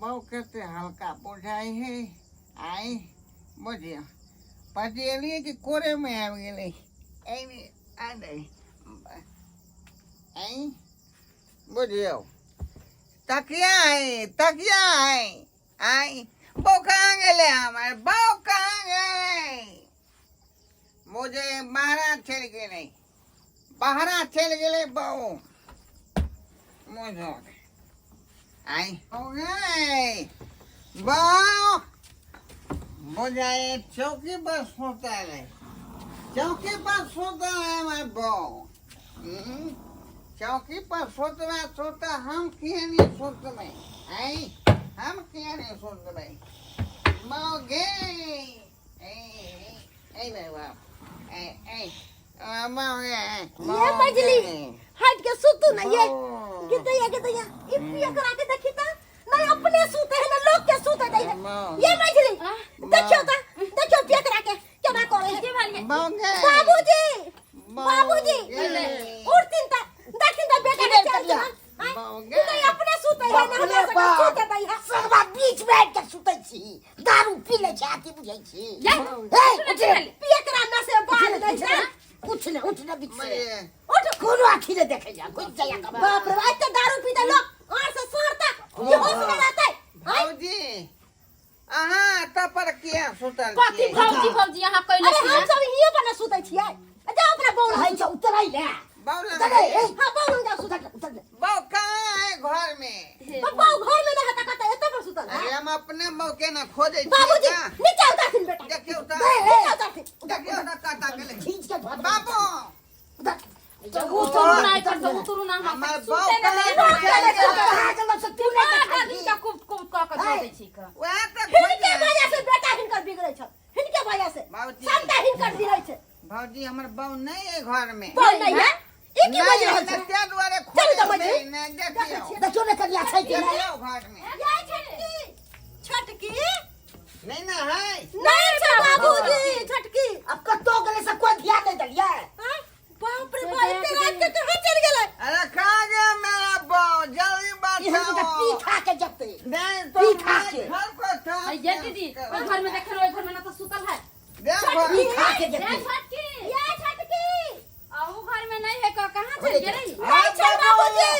બહુ કરતે હલકા પોઠાય હે આઈ બોલ્યો પછી એની કે કોરે મેં આવી ગયેલી એની આ દઈ આઈ બોલ્યો તકિયા હે આઈ બહુ कहाँ गेले हमारे बहू कहाँ गए मुझे बाहर चल गए बाहर चल गए बहू मुझे आई हो गए बहू मुझे चौकी पर सोता है चौकी पर सोता है मैं बहू चौकी पर सोता हम क्यों नहीं सोते में आई हम क्यों नहीं सोते में मौगे ए बाबा ए मौगे ये मजली हट के सुतू ना ये कितना ये पिया करा के देखी ता नहीं अपने सूते हैं ना लोग के सूते दे ये मजली देखियो पिया करा के क्या ना करे है बाबूजी उठतीन ता देखिन ता बेटा के चल जा नहीं अपने सूते हैं ना सूते दे है सबा बीच बैठ के सूते छी दारू पी ले जाती बुझै छी ए पिया करा ना से बाल दे छै उठने बीच से उठ कोनो आखी ने देखे जा कोई जया का बाप रे आज तो दारू पीता लोग और से सोरता ये होश में रहता है भौजी अहाँ त पर किया सुतल कथि भौजी यहां कइले अरे हम सब हियो पर सुतै छियै जा अपना बौल है छ उतरै ले बौल हां बौल जा उतर बौ कहाँ है घर में बौ घर में नहीं हता कता एत पर सुतल अरे हम अपने मौके ना खोजे बाबूजी नीचे उतार बेटा देखियो ता नीचे उतार देखियो ता काटा गेले खींच के बाबू उतरू ना हम सुते ना खूब का दे छी का वह त हिनके वजह से बेटा हिनकर बिगड़ै छ हिनके वजह से सबटा हिनकर बिगड़ै छ भौजी हमर बहू नहीं है घर में बहू नहीं है ई की वजह से त्या द्वारे खोजे न देखियो देखियो ने करिया छै कि देखियो घर में छटकी नहीं ना है नहीं छै बाबूजी छटकी अब कतो गले से कोई ध्यान नहीं दलिया बाप रे भाई ते रात के कहां चल गेलै अरे कहां गया मेरा बहू जल्दी बताओ पी खा के जते नहीं पी खा के घर को था ये दीदी घर में देखे घर में ना तो सुतल है देखो पी खा के जते ये छटकी आओ घर में नहीं है कहां चल गेलै नहीं छै बाबूजी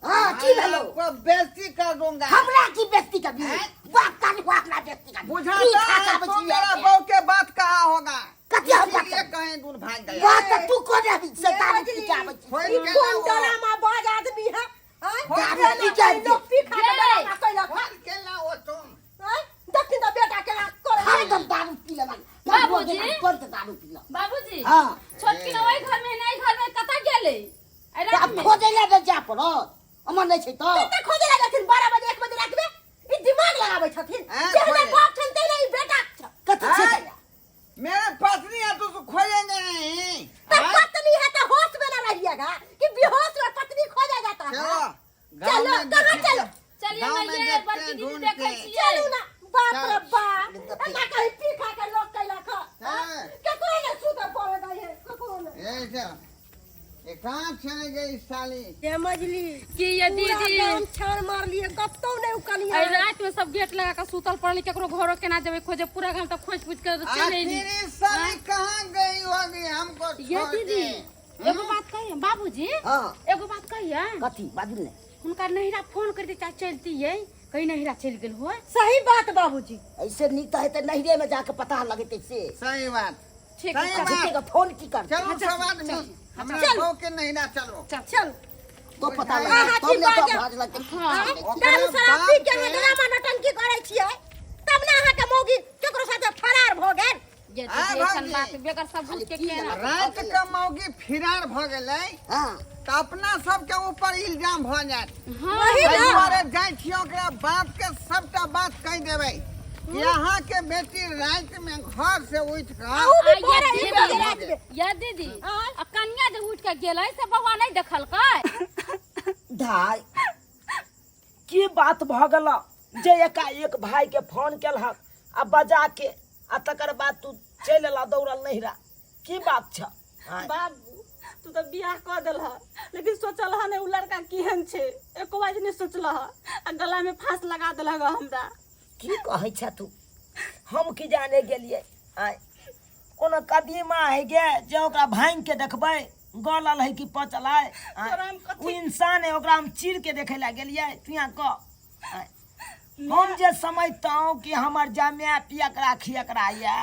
हां की भेलो को बेइज्जती कर दूंगा हमरा की बेइज्जती का भी बात का नहीं वाकला बेइज्जती का बुझाता तो मेरा बहू के बात कहा होगा कतिया हम ये कहीं दूर भाग गया बात तो तू को दे से दारू पी के आवत कौन ड्रामा बाज आदमी है दारू पी के लोग पी खा के ड्रामा कइला खोल के लाओ तुम देखिन त बेटा के करे हां तुम दारू पी ले बाबूजी पर दारू पी ले बाबूजी हां छोटकी न ओई घर में नहीं घर में कता गेलै अब खोजे ले जा पड़ो अमन नहीं छै तो खोजे ले लेकिन 12 बजे 1 बजे रात में ई दिमाग लगाबै छथिन जेहने बाप छन ते नहीं बेटा कथि छै मेरे पत्नी है तो खोजेंगे नहीं पत्नी है तो होश में ना रहिएगा कि बेहोश में पत्नी खोजा जाता है चलो गाँव चलो, में कहाँ देखते- चलो? चलिए गाँव में मैया देखते बड़की हैं दीदी ढूंढ देखै के। छियै चलू ना बाप रे चल। बाप ना कहीं पी खा के लोग कैला खा हाँ। केकरो ने सुते पड़े गई है केकरो ने ये चल ये कहाँ चले गई साली समझली कि ये दीदी गांव छान मार लिए कत्तो नहीं उकलिया अरे रात में सब गेट लगा के सुतल पड़ल केकरो घरो के ना जेबे खोजे पूरा गांव तक खोज पूछ के चले नी आखिर साली कहाँ गई होगी हमको ये छोड़ दीदी के? एगो बात कहिए बाबूजी हां एगो बात कहिए कथी बाजिल ने उनका नहिरा फोन करते चाहे चलती है कहीं नहिरा चल गेल हो सही बात बाबूजी ऐसे नीत है त नहिरे में जाके पता लगते से सही बात ठीक सही है बात। किसी का फोन की कर चलो सब आदमी हमरा चल। बहू के नहीं ना चलो चल तो पता हाँ, लगा हाँ, तब ठीक ने बात तो है। भाज लगते हाँ। दारू शराब बाप पी के के- ड्रामा नौटंकी करे छियै तब ना अहाँ के मौगी केकरो साथे फरार भ गेल ये आ दीदी ऐसन भाभी। बात बेगर सब बुझ के केना रात के मौगी फिरार भ गेलै हां तो अपना सबके ऊपर इल्जाम भ जात हां वही एहि ना दुआरे जाइ छियै ओकरा बाप के सबटा बात कह देबै कि यहाँ के बेटी रात में घर से उठ कर आहू भी आ, पड़े ये ही दीदी, रात में ये दीदी हाँ। आ कन्या जे उठ के गेलै से बौआ नहीं देखल कै धाय की बात भ गेल जे एकाएक भाई के फोन केलहक आ बजा के आ तकर बाद तू चल एला दौड़ल नहिरा की बात छ आय, बाबू तू तो बियाह कर दिलह लेकिन सोचल है उ लड़का केहन छे एको बार नहीं सोचल आ गला में फांस लगा दिलह ग हमरा की कहै छ तू हम की जाने गेलिए आय कोनो कदीमा है गे जे ओकरा भांग के देखबै गलल है कि पचल है आय, तोरा हम कथी- उ इंसान है ओकरा हम चीर के देखे ला गेलिए तू यहाँ क आय, हम जे समझता हूँ कि हमर जमाय पियक राखी एकरा ये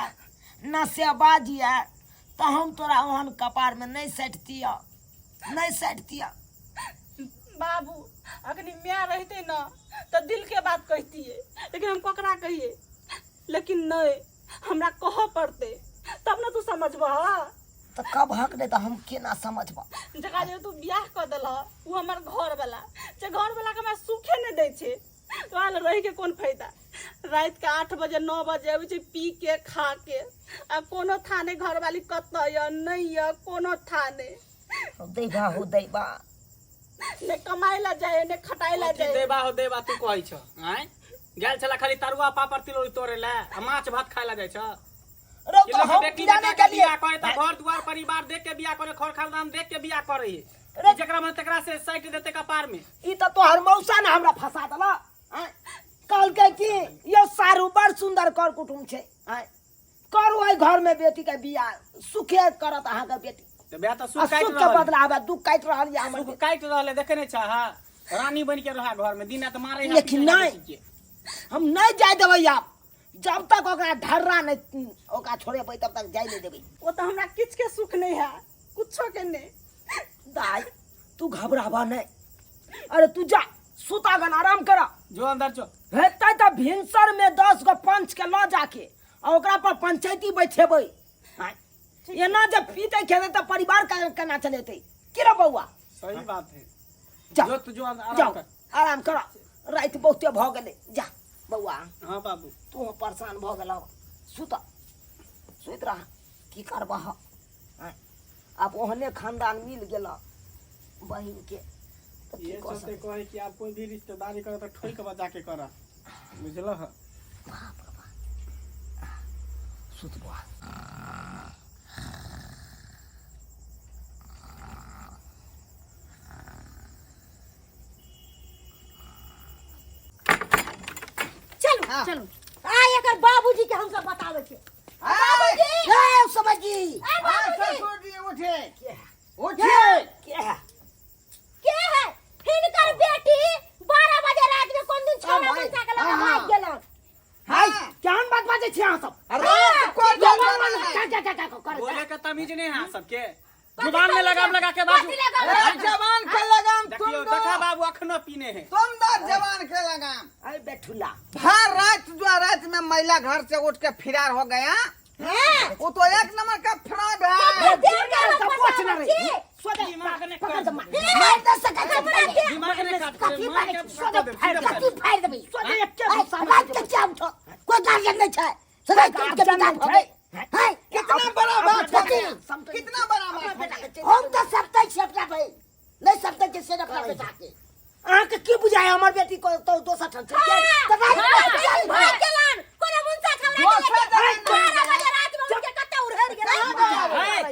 नशेबाज ये तो हम तोरा ओहन कपार में नहीं सटतिया नहीं सटतिया बाबू अखनी मैं रहते न तो दिल के बात कहती है लेकिन हम ककरा कहिए लेकिन नहीं हमरा कह पड़ते तब न तू समझबह तो कब हक दे तो हम केना समझबा जगह जे तू बियाह कर दिलह उ हमर घर वाला जे घर वाला के हमरा सुखे नहीं दै छे तो आल रह के कोन फायदा रात के 8 बजे 9 बजे आबै छै पी के खा के आ कोनो थाने घर वाली कत य नहीं य कोनो थाने दैबा हो दैबा ने कमाई ला जाए ने खटाई ला जाए देबा हो देबा तू कहै छ आय गेल छला खाली तरुआ पापड़ तिलौरी तोड़े ला आ माछ भात खाय ला जाय छ रो कि तो लोग हम बेटी जाने बेटा के के लिए बियाह करे त घर दुआर परिवार देख के बियाह करे खर खानदान देख के बियाह करे है रे- जेकरा मन तेकरा से साइट देते कपार में ई तो तोहर मौसा ने हमरा फंसा दला कल के की यो सारू बड़ सुंदर कर कुटुम छे आय करू आई घर में बेटी के बियाह सुखे करत अहाँ के बेटी त बे त आ सुख काट सुख के रहल बदला आबे दुख काट रहल या हमर सुख काट रहले देखे नै छ हा रानी बन के रहा घर में दिन रात मारे है लेकिन नहीं। हम नहीं जाय देबै आप जब तक ओकरा ढर्रा नहीं ओकरा छोड़ेबै तब तक जाय नहीं देबै वो तो हमरा किछ के सुख नहीं है कुछो के नहीं दाई तू घबरावा नहीं अरे तू जा सुतागन आराम करा जो अंदर चो हेतै त भिनसर में 10 गो पंच के ल जाके आ ओकरा पर पंचायती बैठेबै आय, एना जब पीते खेते त परिवार केना चलेतै की रे बौआ सही बात है जा जो तू जो आराम जाओ कर आराम कर रात बहुते भ गेलै जा बौआ हां बाबू तू परेशान भ गेल सुत सुत रह की करबह आय, अब ओहने खानदान मिल गेल बहिन के त की ये कह चलते कहे कि आप कोई भी रिश्तेदारी करे तो ठोक बजा के करा बुझलह सुत बौआ चलो हाँ। चलो आ एकर बाबूजी के हम सब बतावे छे बाबूजी ए समझी ससुर जी उठे के उठे के है के है हिनकर बेटी 12 बजे रात में कोन दिन छोरा भाई, बच्चा के लगा हाँ। भाग गेलन हाय केहन बात बाजै छी अहाँ सब रात को जवान है बोले के तमीज नहीं है सबके जुबान में लगाम लगा के बाजू जवान के लगाम तुम देखियो देखा बाबू अखनो पीने हैं तुम दो जवान के लगाम अरे बेठुला भर रात में महिला घर से उठ के फिरार हो गया वो तो एक नंबर का फ्रॉड है पोछ ना रे सोदे दिमाग ने पकड़ काट दे मार दे सका दिमाग ने काट कथी मार फाड़ के सोदे फाड़ दे कथी फाड़ देबै सोदे एक रात के क्या उठो कोई गार्जियन नहीं छै सदा काट के बिता छै हाय कितना बड़ा बात है समझ कितना बड़ा बात है हम तो सब तक सेपटा भाई नहीं सब तक से रखा बेटा के अहाँ के की बुझाय हमर बेटी को तो दोसर ठाम चल जाए तो भाई केलान कोना मुंसा हमरा रात में उनके कते उड़हर गेला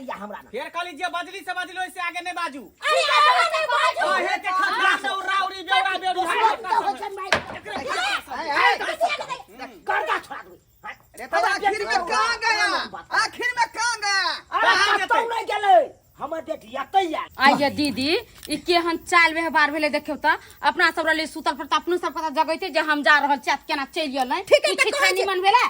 या हमरा ना फेर कहली जे बजली से बजलो इससे आगे नहीं बाजू अरे आगे नहीं बाजू हे ते खतरा से राउरी बेड़ा बेड़ू गर्दा छोड़ा दो अरे तो आखिर में कहां गया आखिर में कहां गया अरे कतौ नहीं गेलै हमर बेटी एतै या आइए दीदी ई केहन चाल व्यवहार भेले देखियो त अपना सब रले सुतल पर त अपनो सब पता जगैते जे हम जा रहल छी केना चल गेल नहीं ठीक है छिछानी मन भेले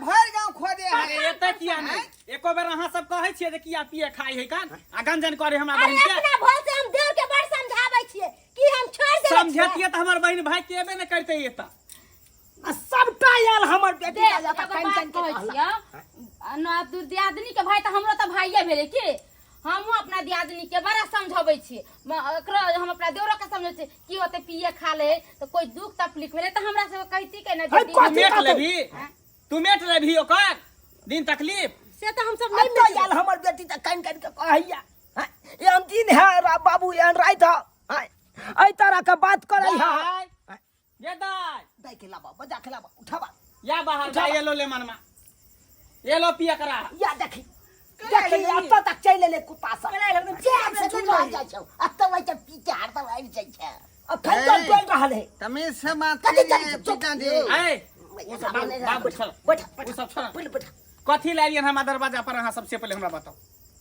भर गांव खोदे है अरे एते किया नहीं एको बेर अहाँ सब कहै छियै जे किया पिए खाइ है कान आ गंजन करे हमरा बहिन के अपना भोल से हम देव के बड़ समझाबै छियै कि हम छोड़ दे समझतिए त हमर बहिन भाई के एबे न करते एता सबटा आयल हमर बेटी देख आयल एगो बात कहै छियै ना दूर दियादनी के भाई त हमरो त भाइये भेले की हमहू अपना दियादनी के बड़ा समझाबै छी एकरो हम अपना देवरो के समझै छी की होते पिए खा ले तो कोई दुख तकलीफ भेले त हमरा सब कहती के ना दीदी मेट लेभी तू मेट लेभी ओकर दिन तकलीफ से तो हम सब नहीं आयल हमर बेटी त कान कान के कहैया ये हम दिन है बाबू एहन रात है ऐ तरह के बात करै है ये दाई दाई के लाबा बजा के लाबा उठाबा या बाहर जा ये लो ले मनमा ये लो पिया करा या देखी देखी अब तक चले ले कुत्ता सब चैन से तो रह जाय छौ अब तो वही पीछे हार तो आबि जाय छै अब खंजर चल रहल है तमीज से बात कथी करिए पिता दे ए वो सब बाबू चल बैठ वो सब छोड़ बैठ बैठ कथी लालियन हमरा दरवाजा पर अहाँ सबसे पहले हमरा बताओ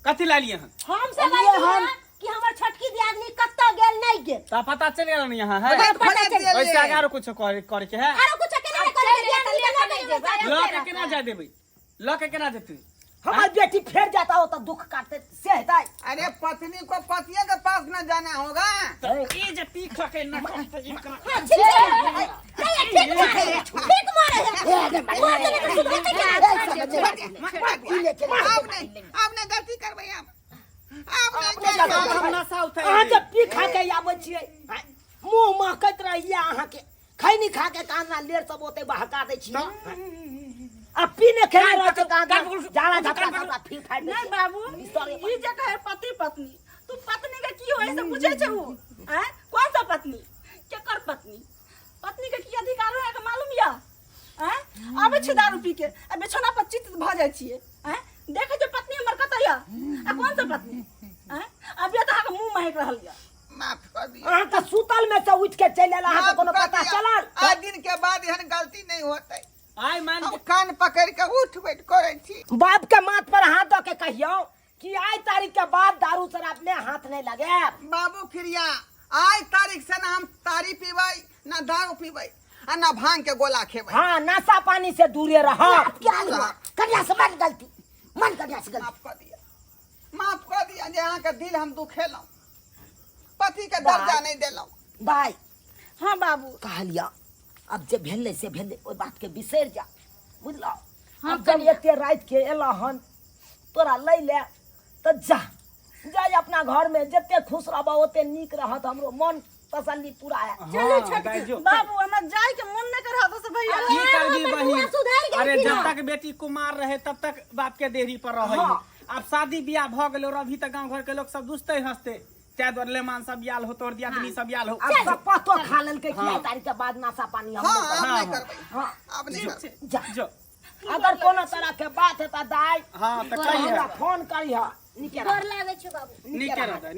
कथी लालियन हम से हम कि हमर छोटकी दियादनी कत्ता गेल नहीं गेल तो पता चल गेल न यहाँ है खोले दिए वैसे आगे कुछ करे के है आरो कुछ केना करे दियादनी के ल के केना जा देबै ल के केना जेतै हमार बेटी फेर जाता हो तो दुख काटते से हटाई अरे पत्नी को पतियों के पास न जाना होगा ई जे तीख के न ठीक मारे आपने गलती करबै आपने हम नशा उठै अहाँ जब पी खा के आबै छियै मुंह महकैत रहिए अहाँ के खैनी खा के काना लेर सब ओते बहका दै छियै अब पीने खेले रहते कहां जाना झपका झपका फिर फाइट नहीं बाबू ई जे कहे पति पत्नी तू पत्नी के की होय से पूछे छै उ हैं कौन सा पत्नी केकर पत्नी पत्नी के की अधिकार है के मालूम या हैं आबे छी दारू पी के आ बेछना पर चित भ जाय छियै हैं देखे जे पत्नी हमर कत या आ कौन सा पत्नी हैं अब ये त के मुंह महक रहल या माफ कर दिया अहाँ के सुतल में से उठ के चल आला अहाँ के कोनो पता चलल आज दिन के बाद एहन गलती नहीं होतै आइ मान अब कान पकड़ के उठ बैठ करे छी बाप के माथ पर हाथ दो के कहियो कि आज तारीख के बाद दारू शराब में हाथ नहीं लगे बाबू फिरिया आज तारीख से ना हम तारी पीबै ना दारू पीबै आ ना भांग के गोला खेबै हाँ नशा पानी से दूरे रहो क्या हुआ कन्या से मन गलती मन कन्या से गलती माफ कर दिया जे अहाँ के दिल हम दुखेलौ पति के दर्जा नहीं देलौ भाई हां बाबू कहलिया अब जे भेले से भेले ओइ बात के बिसर जा बुझलो हम जब एते रात के एला हन तोरा लै ले त जा जाय अपना घर में जते खुश रहबा ओते नीक रहत हमरो मन तसल्ली पूरा है चलो बाबू हमरा जाय के मन नहीं करत से भैया की करबी बहिन सुधार गई अरे जब तक बेटी कुमार रहे तब तक बाप के देरी पर रहे अब शादी बियाह भ गेलो अभी तक गांव घर के लोग सब दुसते हंसते त्या दरले मान सब याल हो तोर दियादनी सब याल हो अब सब पतो खा लेल के किया तारीख के बाद नशा पानी हम हां लोग अब हाँ, नहीं करबै हाँ अब नहीं करबै जा जो अगर कोनो तरह के बात है त दाई हां त हमरा कहिए फोन करिह निके डर लागे छै बाबू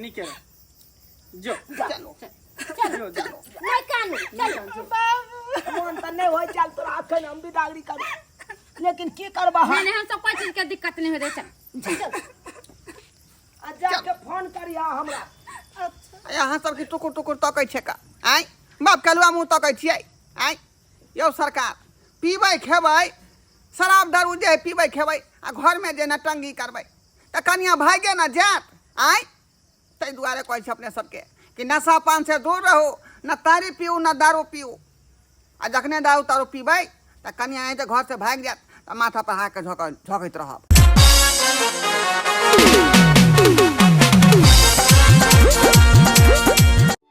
निके रह जो चलो जो जो नहीं कानू चलो मन त नहीं होय चल तोरा अखन हम बिदागरी कर लेकिन की करबा नहीं नहीं हम सब कोई चीज के दिक्कत नहीं हो दे चल आ जाके फोन करिह हमरा यहाँ सबके टुकुर टुकुर तकै छै का आइ बाप कलुआ मुँह तकै छियै आइ यौ सरकार पीबै खेबै शराब दारू जे पीबै खेबै आ घरमे जे नटंगी करबै तऽ कनिया भागे न जात आइ ताहि दुआरे कहै छै अपने सबके कि नशा पान से दूर रहू न तारी पीऊ न दारू पीऊ आ जखने दारू तारू पीबै तऽ कनिया घर से भागि जात तऽ माथा पर हाथ के झोंकैत रहब